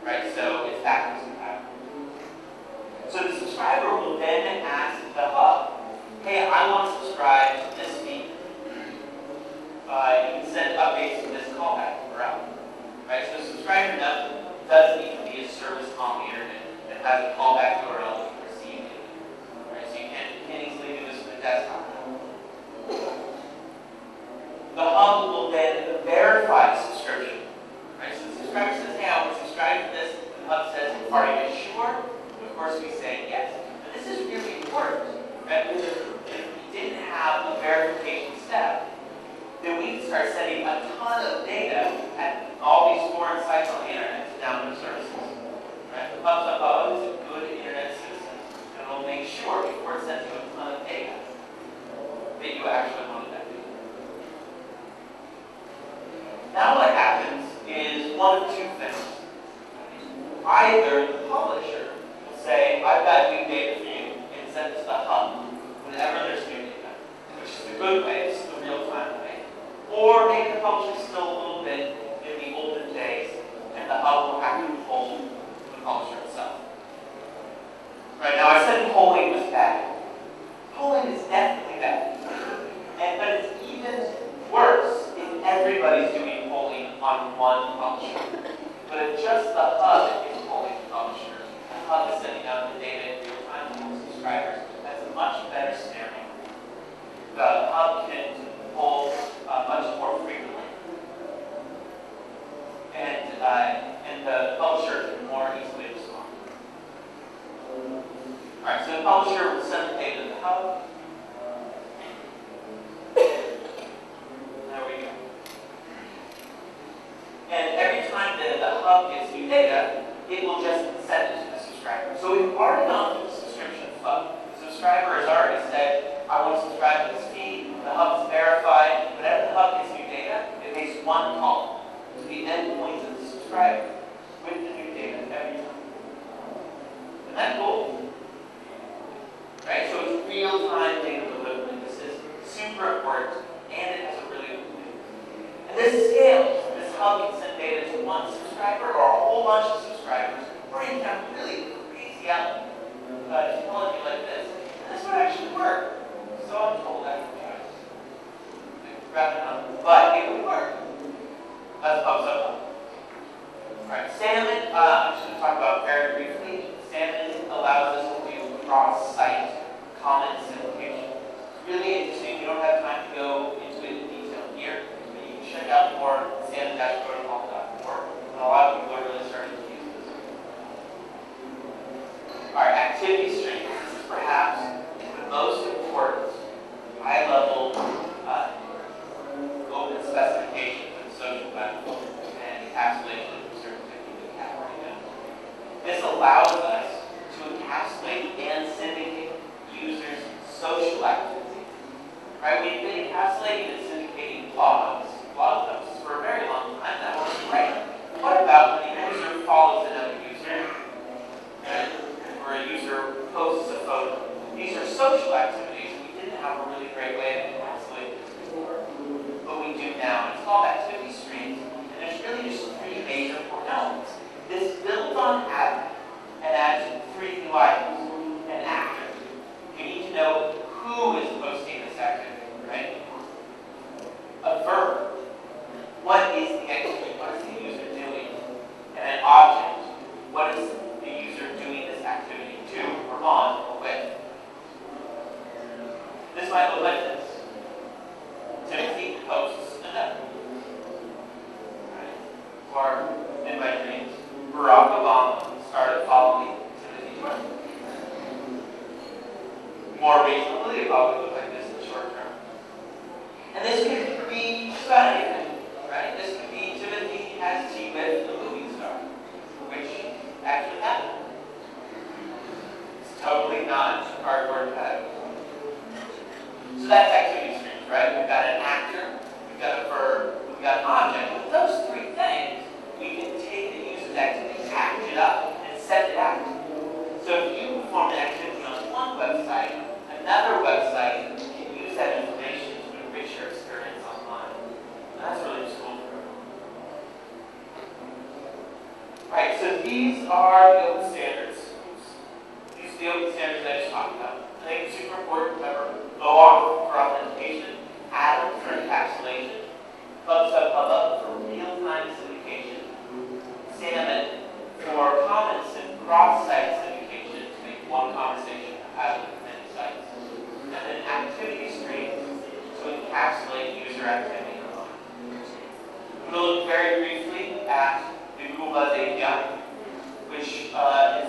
right? So it's backwards compatible. So the subscriber will then ask the hub, hey, I want to subscribe to this feed. You can send updates to this callback route, right? So the subscriber does need to be a service on the internet that has a callback URL that can receive it, right? So you can't easily do this with a desktop. The hub will then verify the subscription, right? So the subscriber says, hey, I want to subscribe to this. The hub says, are you sure? Of course, we say yes. And this is really important, right? Because if we didn't have a verification step, then we'd start sending a ton of data at all these foreign sites on the internet to download services. Right? The hub's like, oh, this is a good internet system, and it'll make sure before it sends you a ton of data that you actually wanted that data. Now what happens is one of two things. Either the publisher will say, I've got new data for you, and send it to the hub whenever there's new data, which is the good way, this is the real-time way. Or maybe the publisher still a little bit in the olden days, and the hub will have to poll the publisher itself. Right, now I said polling was bad. Polling is definitely bad. But it's even worse if everybody's doing polling on one publisher. But if just the hub is polling the publisher, the hub is sending out the data in real time to the subscribers, that's a much better scenario. The hub can poll much more frequently, and the publisher can more easily respond. All right, so the publisher will send the data to the hub. There we go. And every time that the hub gets new data, it will just send it to the subscriber. So we've already gone through the subscription flow. The subscriber has already said, I want to subscribe to this feed. The hub is verified. Whenever the hub gets new data, it makes one call to the endpoint of the subscriber with the new data every time. Isn't that cool? Right? So it's real-time data delivery. This is super important, and it has a really good name. And this scales. This hub can send data to one subscriber or a whole bunch of subscribers, or you can have really crazy technology like this. And this would actually work. So I'm told that. But it would work. That's pubs up. Alright, Salmon, I'm just going to talk about very briefly. Salmon allows us to do cross-site comment syndication. It's really interesting. We don't have time to go into it in detail here, but you can check out more at salmon-protocol.org. And a lot of people are really starting to use this. Alright, activity streams. This is perhaps the most important high-level open specification for the social web and encapsulation of certificate we have right now. This allows us to encapsulate and syndicate users' social activity. Right? We've been encapsulating and syndicating blog posts for a very long time. That works great. What about when a user follows another user, right? Or a user posts a photo? These are social activities. We didn't have a really great way to encapsulate this before, but we do now. It's called activity streams, and there's really just three major core elements. This builds on app and adds three new items. An actor. You need to know who is posting this activity, right? A verb. What is the activity? What is the user doing? And an object. What is the user doing this activity to or on or with? This might look like this. Timothy posts a note. Right? Or, in my dreams, Barack Obama started following Timothy Twitter. More reasonably, it probably look like this in the short term. And this could be just about anything, right? This could be Timothy has tea with a movie star, which actually happened. It's totally not hardware compatible. So that's activity streams, right? We've got an actor, we've got a verb, we've got an object. With those three things, we can take the user's activity, package it up, and send it out. So if you perform an activity on one website, another website can use that information to enrich your experience online. And that's really just cool. Right, so these are the open standards. These are the open standards I just talked about. I think it's super important to remember OAuth for authentication, Atom for encapsulation, PubSub for real-time syndication, Salmon for common cross-site syndication to make one conversation out of many sites, and then activity streams to encapsulate user activity online. I'm going to look very briefly at the Google Buzz API, which is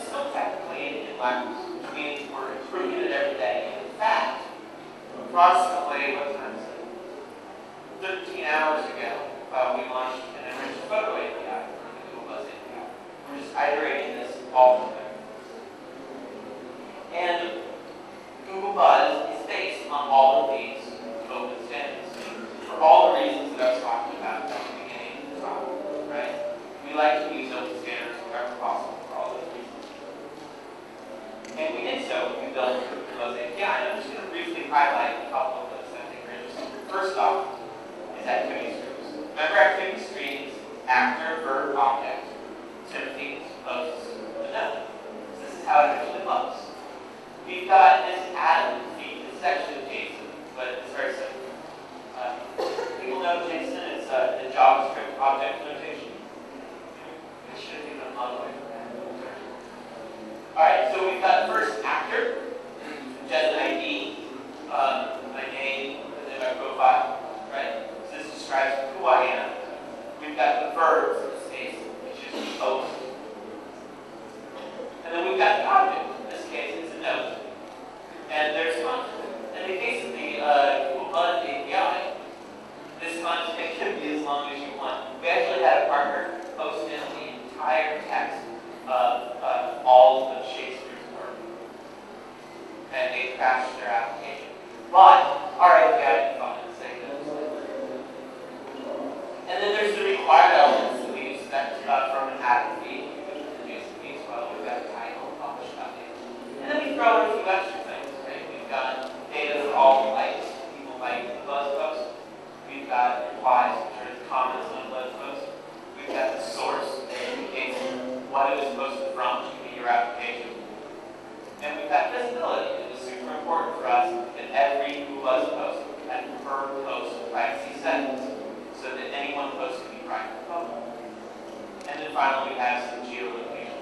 still technically in lag, which means we're improving it every day. And in fact, approximately, what time is it? 13 hours ago, we launched an enriched photo API for the Google Buzz API. We're just iterating this all the time. And Google Buzz is based on all of these open standards for all the reasons that I was talking about at the beginning of the talk, right? We like to use open standards wherever possible for all those reasons. And we did so. We built the Google Buzz API. And I'm just going to briefly highlight a couple of those that I think are interesting. First off is activity streams. Remember activity streams, actor, verb, object, Timothy, posts, the note. So this is how it actually looks. We've got this Atom feed. This is actually JSON, but it's very simple. People know JSON is the JavaScript object notation. I should have given them all the way from that. Alright, so we've got the first actor, just an ID, my name, and then my profile, right? So this describes who I am. We've got the verbs in this case, which is the post. And then we've got the object. In this case, it's a note. And there's content. And in the case of the Google Buzz API, this content can be as long as you want. We actually had a partner post in the entire text of all of Shakespeare's work. And they crashed their application. But our API is fine to say that. And then there's the required elements that we expect from an Atom feed, which is the JSON feed as well. We've got title, publish update. And then we throw in a few extra things, right? We've got data for all likes, people like the Buzz post. We've got replies, which are the comments on the Buzz post. We've got the source, that indicates what it was posted from, which can be your application. And we've got visibility. It was super important for us that every Google Buzz post had per post privacy settings, so that anyone post can be private and public. And then finally, we have some geolocation.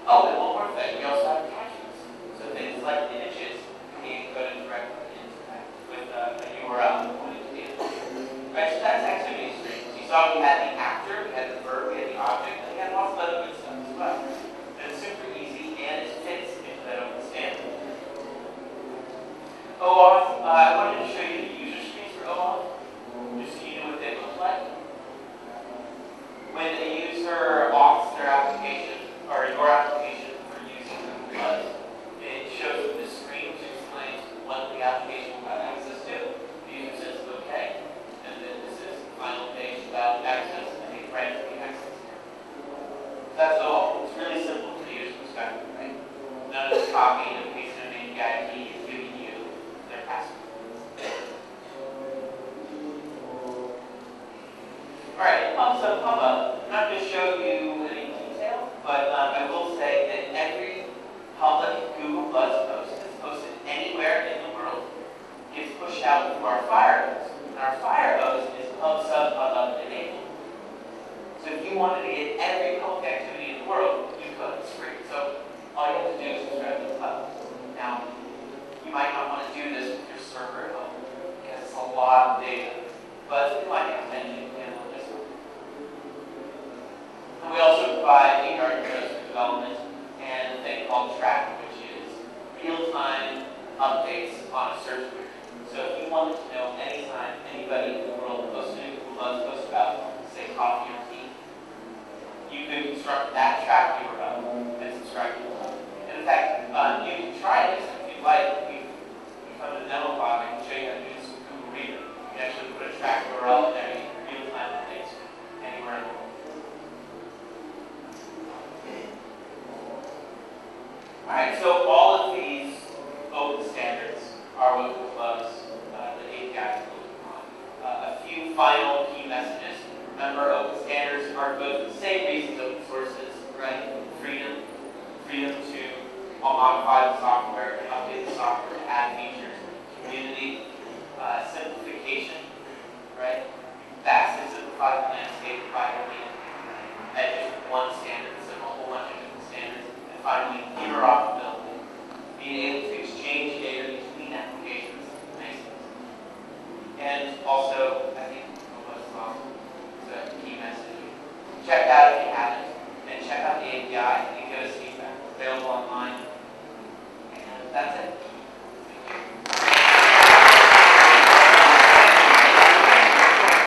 Oh, and one more thing. We also have attachments. So things like images can be encoded directly into that with a URL pointing to the image. Right, so that's activity streams. You saw we had the actor, we had the verb, we had the object, and we had lots of other good stuff as well. And it's super easy, and it fits into that open standard. OAuth, I wanted to show you the user screens for OAuth, just so you know what they look like. When a user auths their application, or your application for using Google Buzz, it shows the screen which explains what the application will have access to. The user says okay, and then this is the final page about access, and they grant the access here. That's all. It's really simple from the user's perspective, right? None of this copying and pasting of an API key is giving you their password. Alright, PubSub PubUp. I'm not going to show you any detail, but I will say that every public Google Buzz post that's posted anywhere in the world gets pushed out through our fire hose. And our fire hose is PubSub PubUp enabled. So if you wanted to get every public activity in the world, you could. It's free. So all you have to do is subscribe to the Pub. Now, you might not want to do this with your server at home because it's a lot of data. But you might have to handle this one. And we also provide AR codes for development and a thing called track, which is real-time updates on a search query. So if you wanted to know anytime anybody in the world posted a Google Buzz post about, say, coffee or tea, you could construct that track URL and subscribe to it. And in fact, you can try this if you'd like. We found a demo file. I can show you how to do this with Google Reader. You can actually put a track URL in there and you can real-time updates anywhere in the world. Alright, so all of these open standards are what Google Buzz, the API is built upon. A few final key messages. Remember, open standards are but for the same reasons open source is, right? Freedom to modify the software, update the software, add features, community, simplification, right? Vastly simplified the landscape by only at just one standard instead of a whole bunch of different standards. And finally,